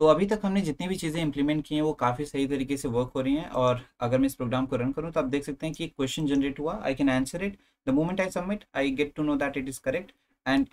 तो अभी तक हमने जितनी भी चीज़ें इंप्लीमेंट की हैं वो काफ़ी सही तरीके से वर्क हो रही हैं, और अगर मैं इस प्रोग्राम को रन करूँ तो आप देख सकते हैं कि एक क्वेश्चन जनरेट हुआ, I can answer it, the moment I submit I get to know that it is correct. And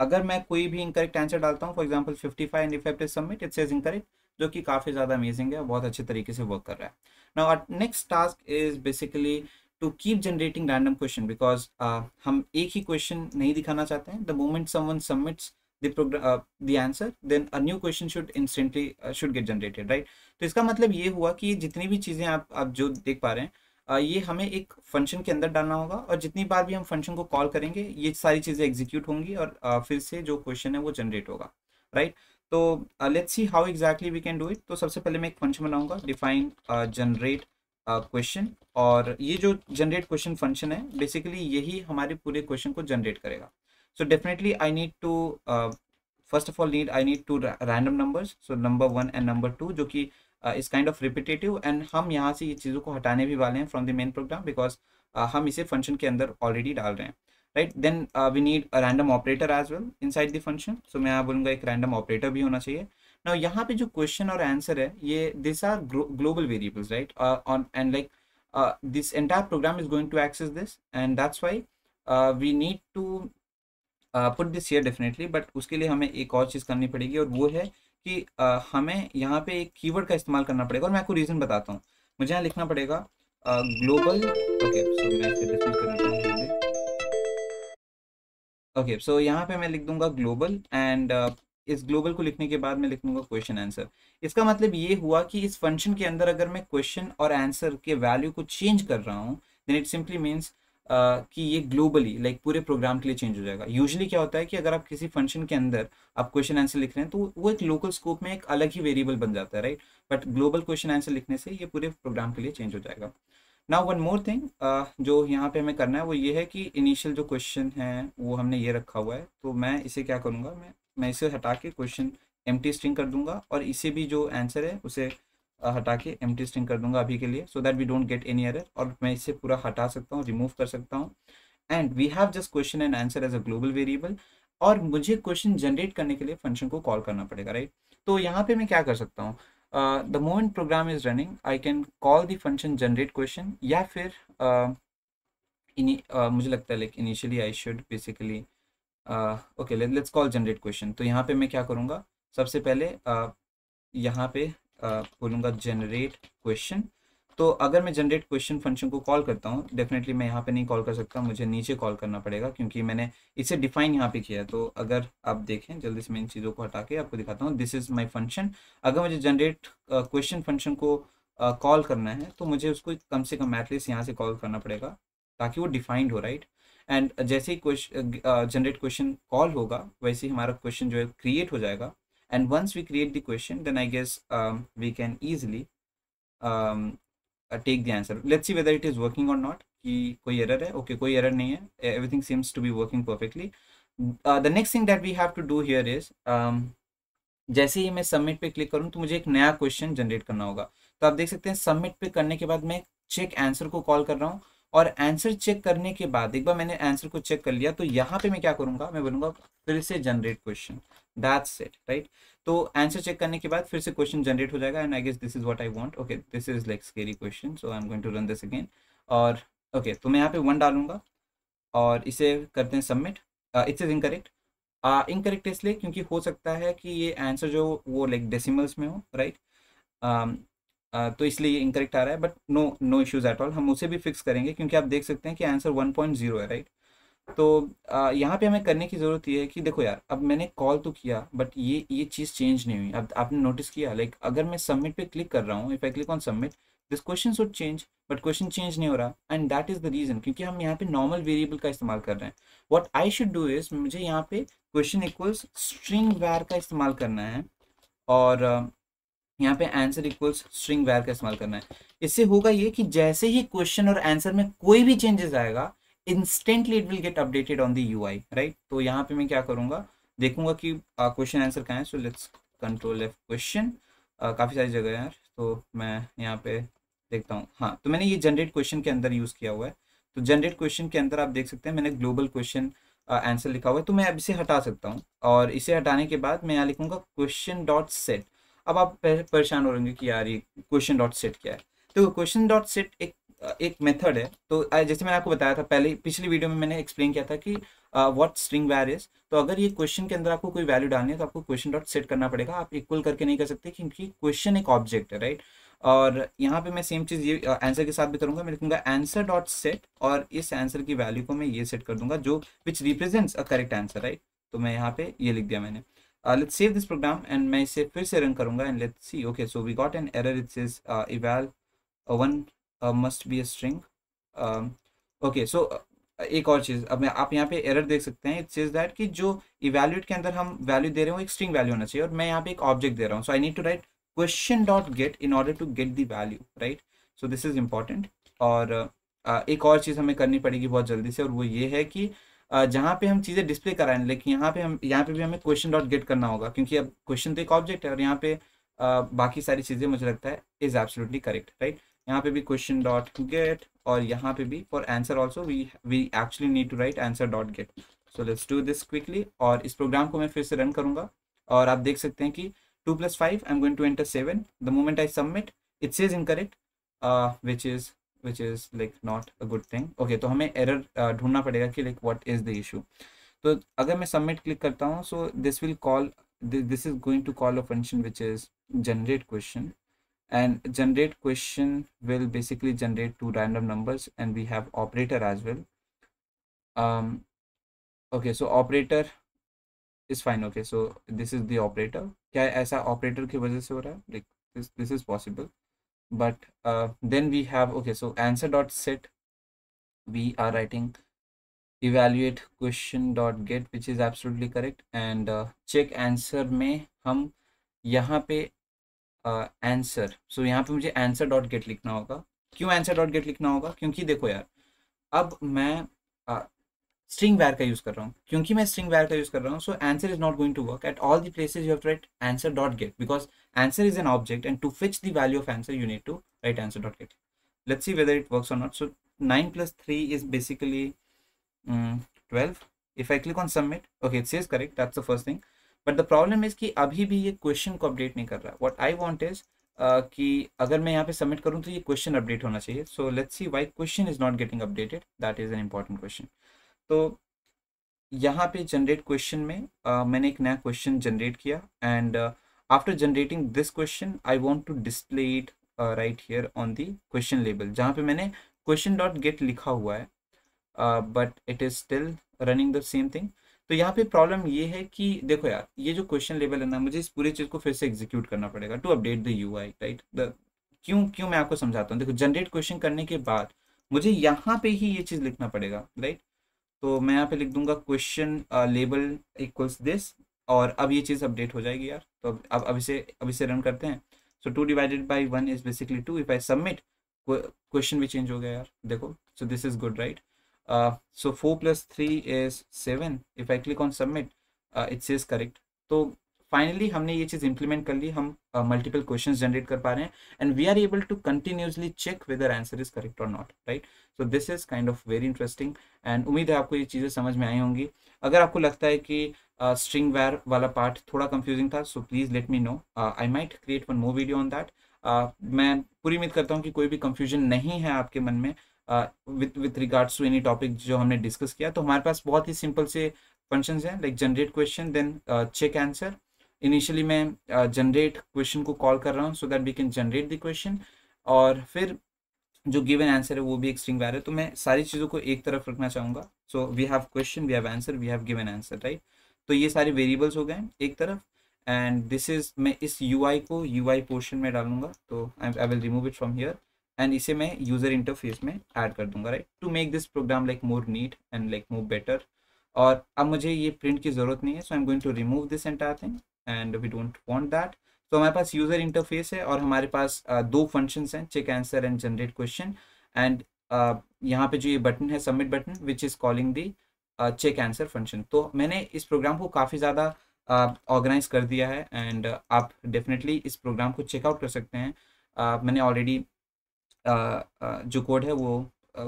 अगर मैं कोई भी इनकरेक्ट आंसर डालता हूँ, for example 55 and if I press submit it says incorrect, जो कि काफ़ी ज़्यादा अमेजिंग है, बहुत अच्छे तरीके से वर्क कर रहा है। Now our next task is basically to keep generating random question, because हम एक ही क्वेश्चन नहीं दिखाना चाहते हैं। The moment someone submits the answer, then a new question should instantly should get generated, right? तो इसका मतलब ये हुआ कि ये जितनी भी चीज़ें आप जो देख पा रहे हैं, ये हमें एक फंक्शन के अंदर डालना होगा, और जितनी बार भी हम फंक्शन को कॉल करेंगे ये सारी चीज़ें एग्जीक्यूट होंगी, और फिर से जो क्वेश्चन है वो जनरेट होगा, राइट? तो let's see how exactly we can do it. तो सबसे पहले मैं एक फंक्शन बनाऊंगा, डिफाइन जनरेट क्वेश्चन, और ये जो जनरेट क्वेश्चन फंक्शन है बेसिकली यही हमारे पूरे क्वेश्चन को जनरेट करेगा। So definitely I need to first of all I need two random numbers, so number 1 and number 2, जो कि is kind of repetitive, and हम यहाँ से ये चीज़ों को हटाने भी वाले हैं from the main program, because हम इसे function के अंदर already डाल रहे हैं, right? Then we need a random operator as well inside the function, so मैं यहाँ बोलूँगा एक random operator भी होना चाहिए। Now यहाँ पे जो question और answer है ये these are global variables, right? On and like this entire program is going to access this, and that's why we need to put this here definitely, but उसके लिए हमें एक और चीज़ करनी पड़ेगी, और वो है कि हमें यहाँ पे एक कीवर्ड का इस्तेमाल करना पड़ेगा, और मैं आपको रीज़न बताता हूँ। मुझे यहाँ लिखना पड़ेगा ग्लोबल, ओके सो मैं इसे डिसमिस कर देता हूँ जल्दी। ओके सो यहाँ पे मैं लिख दूंगा ग्लोबल, एंड इस ग्लोबल को लिखने के बाद मैं लिख दूंगा क्वेश्चन आंसर। इसका मतलब ये हुआ कि इस फंक्शन के अंदर अगर मैं क्वेश्चन और आंसर के वैल्यू को चेंज कर रहा हूँ, देन इट सिंपली मीन्स कि ये ग्लोबली लाइक पूरे प्रोग्राम के लिए चेंज हो जाएगा। यूजुअली क्या होता है कि अगर आप किसी फंक्शन के अंदर आप क्वेश्चन आंसर लिख रहे हैं तो वो एक लोकल स्कोप में एक अलग ही वेरिएबल बन जाता है, right? But global question answer लिखने से ये पूरे प्रोग्राम के लिए चेंज हो जाएगा। नाउ वन मोर थिंग जो यहाँ पे हमें करना है वो ये है कि इनिशियल जो क्वेश्चन है वो हमने ये रखा हुआ है, तो मैं इसे क्या करूँगा, मैं इसे हटा के क्वेश्चन एम्प्टी स्ट्रिंग कर दूंगा, और इसे भी जो आंसर है उसे हटा के एम्प्टी स्ट्रिंग कर दूंगा अभी के लिए, so that we don't get any error, और मैं इसे पूरा हटा सकता हूँ, रिमूव कर सकता हूँ, and we have just question and answer as a global variable. और मुझे क्वेश्चन जनरेट करने के लिए फंक्शन को कॉल करना पड़ेगा, राइट? तो यहाँ पे मैं क्या कर सकता हूँ, the moment program is running I can call the function generate question, या फिर मुझे लगता है like initially I should basically okay let's call generate question. तो यहाँ पे मैं क्या करूँगा, सबसे पहले यहाँ पे बोलूँगा जनरेट क्वेश्चन। तो अगर मैं जनरेट क्वेश्चन फंक्शन को कॉल करता हूँ, डेफिनेटली मैं यहाँ पे नहीं कॉल कर सकता, मुझे नीचे कॉल करना पड़ेगा, क्योंकि मैंने इसे डिफाइन यहाँ पे किया है। तो अगर आप देखें जल्दी से मैं इन चीज़ों को हटा के आपको दिखाता हूँ, दिस इज़ माई फंक्शन। अगर मुझे जनरेट क्वेश्चन फंक्शन को कॉल करना है तो मुझे उसको कम से कम एटलीस्ट यहाँ से कॉल करना पड़ेगा, ताकि वो डिफाइंड हो, राइट? एंड जैसे ही क्वेश्चन जनरेट क्वेश्चन कॉल होगा वैसे ही हमारा क्वेश्चन जो है क्रिएट हो जाएगा, and once we create the question then I guess we can easily take the answer. Let's see whether it is working or not, कि कोई एरर है। ओके कोई एरर नहीं है, everything seems to be working perfectly. The next thing that we have to do here is जैसे ही मैं submit पे click करूँ तो मुझे एक नया क्वेश्चन जनरेट करना होगा। तो आप देख सकते हैं सबमिट पे करने के बाद मैं चेक आंसर को कॉल कर रहा हूँ, और आंसर चेक करने के बाद एक बार मैंने आंसर को चेक कर लिया तो यहाँ पे मैं क्या करूँगा, मैं बोलूँगा फिर से generate question, that's it, right? तो आंसर चेक करने के बाद फिर से क्वेश्चन जनरेट हो जाएगा, and I guess this is what I want. Okay this is like scary question, so I am going to run this again. और okay तो मैं यहाँ पे 1 डालूंगा और इसे करते हैं submit. It's is incorrect. Incorrect इसलिए क्योंकि हो सकता है कि ये आंसर जो वो लाइक डेसिमल्स में हो, राइट? तो इसलिए ये इनकरेक्ट आ रहा है, but no issues at all, हम उसे भी फिक्स करेंगे, क्योंकि आप देख सकते हैं कि आंसर 1.0 है, राइट? तो यहाँ पे हमें करने की ज़रूरत ये है कि देखो यार, अब मैंने कॉल तो किया बट ये चीज़ चेंज नहीं हुई। अब आपने नोटिस किया लाइक अगर मैं सबमिट पे क्लिक कर रहा हूँ, if I click on submit this question should change, but question change नहीं हो रहा, and that is the reason क्योंकि हम यहाँ पे नॉर्मल वेरिएबल का इस्तेमाल कर रहे हैं। What I should do is, मुझे यहाँ पे क्वेश्चन इक्वल्स स्ट्रिंग वैर का इस्तेमाल करना है, और यहाँ पे आंसर इक्वल्स स्ट्रिंग वैर का इस्तेमाल करना है। इससे होगा ये कि जैसे ही क्वेश्चन और आंसर में कोई भी चेंजेस आएगा, instantly it will get updated on the UI, right? तो यहाँ पे मैं क्या करूँगा, देखूंगा कि क्वेश्चन आंसर कहाँ है। So let's control F question, काफ़ी सारी जगह है यार, तो मैं यहाँ पे देखता हूँ। हाँ तो मैंने ये जनरेट क्वेश्चन के अंदर यूज़ किया हुआ है। तो जनरेट क्वेश्चन के अंदर आप देख सकते हैं मैंने ग्लोबल क्वेश्चन आंसर लिखा हुआ है, तो मैं अब इसे हटा सकता हूँ, और इसे हटाने के बाद मैं यहाँ लिखूंगा क्वेश्चन डॉट सेट। अब आप परेशान हो रहे कि यार ये क्वेश्चन डॉट सेट क्या है। तो क्वेश्चन डॉट सेट एक मेथड है। तो जैसे मैंने आपको बताया था पहले पिछली वीडियो में मैंने एक्सप्लेन किया था कि व्हाट स्ट्रिंग वैर इज। तो अगर ये क्वेश्चन के अंदर आपको कोई वैल्यू डालनी है तो आपको क्वेश्चन डॉट सेट करना पड़ेगा। आप इक्वल करके नहीं कर सकते क्योंकि क्वेश्चन एक ऑब्जेक्ट है, राइट। और यहाँ पे मैं सेम चीज़ ये आंसर के साथ भी करूँगा। मैं लिखूंगा आंसर डॉट सेट और इस आंसर की वैल्यू को मैं ये सेट कर दूंगा जो which represents a correct answer, right. तो मैं यहाँ पे ये लिख दिया मैंने। Let's save this program and मैं इसे फिर से रन करूंगा and let's see. Okay, so we got an error, it says eval one must be a string। Okay, so एक और चीज़, अब मैं आप यहाँ पे एरर देख सकते हैं। इट सेज दैट कि जो इवैल्यूएट के अंदर हम वैल्यू दे रहे हो एक स्ट्रिंग वैल्यू होना चाहिए और मैं यहाँ पे एक ऑब्जेक्ट दे रहा हूँ। So I need to write question dot get in order to get the value, right. So this is important. और एक और चीज़ हमें करनी पड़ेगी बहुत जल्दी से, और वो ये है कि जहाँ पे हम चीज़ें डिस्प्ले कराएं, लेकिन यहाँ पे भी हमें क्वेश्चन डॉट गेट करना होगा क्योंकि अब क्वेश्चन तो एक ऑब्जेक्ट है और यहाँ पे बाकी सारी चीज़ें मुझे लगता है इज एब्सोल्युटली करेक्ट, राइट। यहाँ पे भी क्वेश्चन डॉट गेट और यहाँ पे भी for answer also we actually need to write answer dot get. So let's do this quickly और इस प्रोग्राम को मैं फिर से रन करूँगा और आप देख सकते हैं कि 2 + 5 I am going to enter 7। The moment I submit it says incorrect which is like not a good thing। Okay, तो हमें एरर ढूंढना पड़ेगा कि like what is the issue. तो अगर मैं सबमिट क्लिक करता हूँ so this will call, this is going to call a function which is generate question, and generate question will basically generate two random numbers and we have operator as well। Okay, so operator is fine। Okay, so this is the operator। क्या ऐसा operator की वजह से हो रहा है? Like this is possible, but then we have, okay, so answer dot set we are writing evaluate question dot get which is absolutely correct, and check answer में हम यहाँ पे आंसर, सो यहाँ पे मुझे आंसर डॉट गेट लिखना होगा। क्यों आंसर डॉट गेट लिखना होगा? क्योंकि देखो यार, अब मैं स्ट्रिंग वैर का यूज कर रहा हूँ। क्योंकि मैं स्ट्रिंग वैर का यूज कर रहा हूँ so answer is not going to work at all the places. You have to write answer dot get because answer is an object and to fetch the value of answer you need to write answer dot get. Let's see whether it works और not. So 9 + 3 is basically 12। if I click on submit, okay, it says correct, that's the first thing, but the problem is कि अभी भी ये question को update नहीं कर रहा। what I want is कि अगर मैं यहाँ पे सबमिट करूँ तो ये क्वेश्चन अपडेट होना चाहिए। so let's see why question is not getting updated, that is an important question। तो यहाँ पे जनरेट क्वेश्चन में मैंने एक नया क्वेश्चन जनरेट किया and after generating this question I want to display it right here on the question label जहाँ पे मैंने क्वेश्चन डॉट गेट लिखा हुआ है, but it is still running the same thing. तो यहाँ पे प्रॉब्लम ये है कि देखो यार, ये जो क्वेश्चन लेवल है ना, मुझे इस पूरी चीज़ को फिर से एग्जीक्यूट करना पड़ेगा to update the UI, right. The क्यों क्यों मैं आपको समझाता हूँ। देखो, जनरेट क्वेश्चन करने के बाद मुझे यहाँ पे ही ये चीज़ लिखना पड़ेगा, राइट। तो मैं यहाँ पे लिख दूंगा क्वेश्चन लेबल इक्वल्स दिस और अब ये चीज़ अपडेट हो जाएगी यार। तो अब इसे रन करते हैं। सो 2 / 1 is basically 2। If I submit, question भी चेंज हो गया यार, देखो। सो this is good, right. so 4 + 3 is 7। if I click on submit, it says correct। तो फाइनली हमने ये चीज़ इंप्लीमेंट कर ली। हम मल्टीपल क्वेश्चंस जनरेट कर पा रहे हैं and we are able to continuously check whether answer is correct और not, right. So this is kind of very interesting and उम्मीद है आपको ये चीज़ें समझ में आई होंगी। अगर आपको लगता है कि स्ट्रिंग वैर वाला पार्ट थोड़ा कंफ्यूजिंग था so please let me know. I might create one more video on that. मैं पूरी उम्मीद करता हूँ कि कोई भी कंफ्यूजन नहीं है आपके मन में with regards to any topic जो हमने डिस्कस किया। तो हमारे पास बहुत ही सिंपल से फंक्शंस हैं, like generate question then check answer. Initially मैं जनरेट क्वेश्चन को कॉल कर रहा हूँ so that we can generate the question, और फिर जो गिवन आंसर है वो भी एक स्ट्रिंग वैर है। तो मैं सारी चीज़ों को एक तरफ रखना चाहूँगा। So we have question, we have answer, we have given answer, right. तो ये सारे वेरिएबल्स हो गए एक तरफ एंड दिस इज, मैं इस यूआई को यूआई पोर्शन में डालूंगा। तो I will remove it from here and इसे मैं यूज़र इंटरफेस में ऐड कर दूंगा, right, to make this program like more neat and like more better. और अब मुझे ये प्रिंट की ज़रूरत नहीं है, so I am going to remove this entire thing and we don't want that. तो हमारे पास यूज़र इंटरफेस है और हमारे पास दो फंक्शंस हैं, check answer and generate question. And यहाँ पे जो ये बटन है submit button which is calling the check answer function. तो मैंने इस प्रोग्राम को काफ़ी ज़्यादा ऑर्गेनाइज कर दिया है एंड आप डेफिनेटली इस प्रोग्राम को चेकआउट कर सकते हैं। मैंने ऑलरेडी जो कोड है वो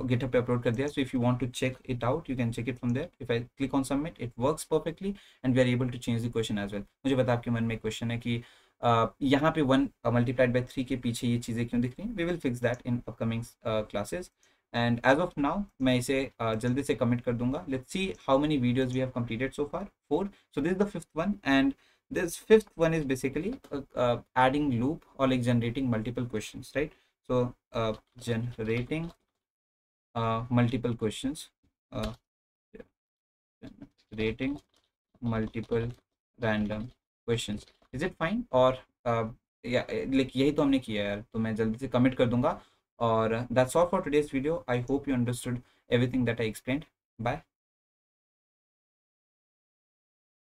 GitHub पे अपलोड कर दिया। So if you want to check it out you can check it from there. If I click on submit it works perfectly and we are able to change the question as well. मुझे पता आपके मन में एक question है कि यहाँ पे 1 मल्टीप्लाइड बाय 3 के पीछे ये चीज़ें क्यों दिख रही हैं, we will fix that in upcoming classes. And as of now मैं इसे जल्दी से कमिट कर दूंगा। Let's see how many videos we have completed so far, 4। So this is the 5th one, and this 5th one is basically adding loop or like generating multiple questions, right? So generating multiple questions, uh, generating multiple random questions, is it fine? और या like यही तो हमने किया है यार, तो मैं जल्दी से कमिट कर दूंगा। और that's all for today's video. I hope you understood everything that I explained. Bye.